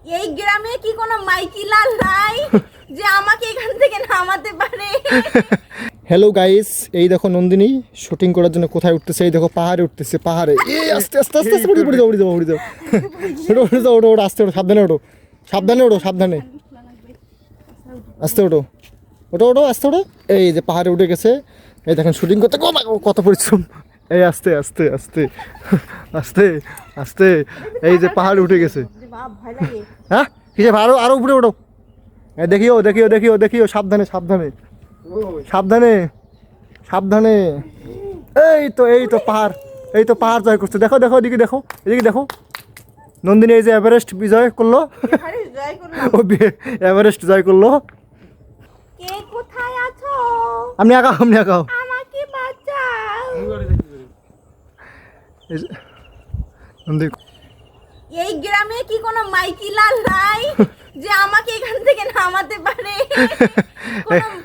এই গ্রামে কি কোনো মাইকিলাল নাই যে আমাকে এখান থেকে নামাতে পারে? হ্যালো গাইস, এই দেখো নন্দিনী শুটিং করার জন্য কোথায় উঠতেছে। এই দেখো পাহাড়ে উঠতেছে, পাহাড়ে। এই আস্তে আস্তে আস্তে আস্তে পড়ে যাও, পড়ে যাও, পড়ে যাও, ওঠো ওঠো ওঠো ওঠো, আস্তে ওঠো, সাবধানে ওঠো, সাবধানে ওঠো, সাবধানে, আস্তে ওঠো, ওঠো ওঠো, আস্তে ওঠো। এই যে পাহাড়ে উঠে গেছে। এই দেখেন শুটিং করতে কত পরিশ্রম। এই আস্তে আস্তে আস্তে আস্তে আস্তে, এই যে পাহাড়ে উঠে গেছে। হ্যাঁ কিসে? আরো আরো উপরে ওঠো। এই দেখিও দেখিও দেখিও দেখিও, সাবধানে সাবধানে সাবধানে সাবধানে। এই তো পাহাড়, এই তো পাহাড় জয় করছে। দেখো দেখো, এদিকে দেখো, এদিকে দেখো। নন্দিনী এই যে এভারেস্ট বিজয় করলো, ও এভারেস্ট জয় করলো। কে কোথায় আছো? আপনি আঁকাও, আপনি আঁকাও। আমাকে বাঁচাও। নন্দিনী এই গ্রামে কি কোনো মাইকিলাল নাই যে আমাকে এখান থেকে নামাতে পারে?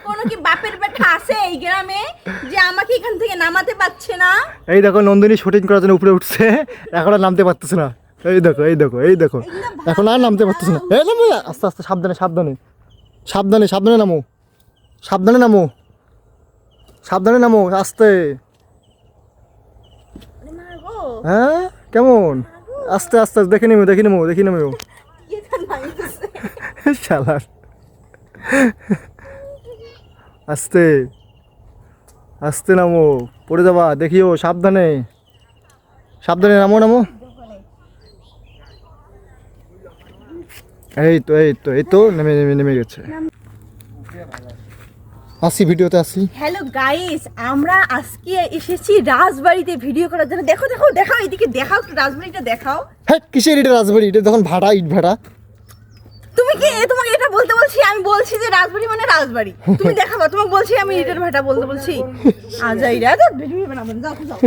কোনো কি বাপের বেটা আছে এই গ্রামে যে আমাকে এখান থেকে নামাতে পারছে না? এই দেখো নন্দিনী শুটিং করার জন্য উপরে উঠছে, এখন আর নামতে পারতেছে না। এই দেখো এই দেখো এই দেখো, এখন আর নামতে পারতেছে না। এই নামো, আস্তে আস্তে, সাবধানে সাবধানে সাবধানে সাবধানে নামো, সাবধানে নামো, সাবধানে নামো, আস্তে। হ্যাঁ কেমন? আস্তে আস্তে দেখে নেবো, দেখে নেবো, দেখে নেবো। শালার, আস্তে আস্তে নামো, পড়ে যাবা, দেখিও, সাবধানে সাবধানে নামো, নামো। এই তো এই তো এই তো নেমে নেমে নেমে গেছে। আসি ভিডিওতে আসি। হ্যালো গাইস, আমরা আজকে এসেছি রাজবাড়িতে ভিডিও করার জন্য। দেখো দেখো দেখাও, এদিকে দেখাও, রাজবাড়িটা দেখাও। হ্যাঁ কিসের এটা রাজবাড়ি? এটা তখন ভাড়া, ইট ভাড়া। তুমি কি তোমাকে এটা বলতে বলছি? আমি বলছি যে রাজবাড়ি মানে রাজবাড়ি। তুমি দেখাবো, তোমাকে বলছি আমি ইটের ভাটা বলতে বলছি। আজাইরা তো ভিডিও বানাবেন, যাও যাও।